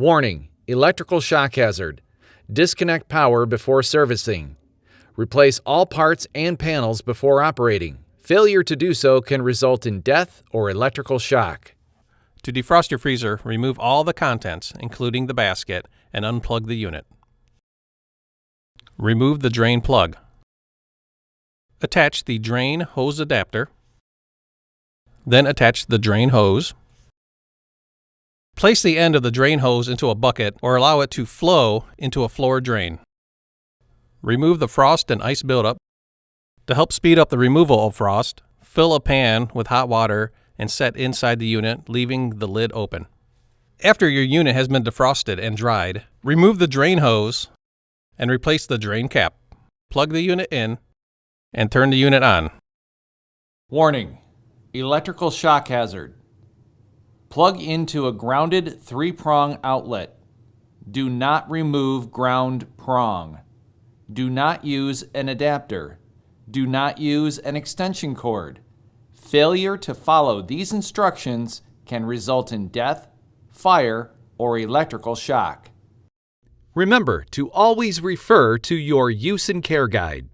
Warning: electrical shock hazard. Disconnect power before servicing. Replace all parts and panels before operating. Failure to do so can result in death or electrical shock. To defrost your freezer, remove all the contents, including the basket, and unplug the unit. Remove the drain plug. Attach the drain hose adapter. Then attach the drain hose. Place the end of the drain hose into a bucket or allow it to flow into a floor drain. Remove the frost and ice buildup. To help speed up the removal of frost, fill a pan with hot water and set inside the unit, leaving the lid open. After your unit has been defrosted and dried, remove the drain hose and replace the drain cap. Plug the unit in and turn the unit on. Warning: electrical shock hazard. Plug into a grounded 3-prong outlet. Do not remove ground prong. Do not use an adapter. Do not use an extension cord. Failure to follow these instructions can result in death, fire, or electrical shock. Remember to always refer to your use and care guide.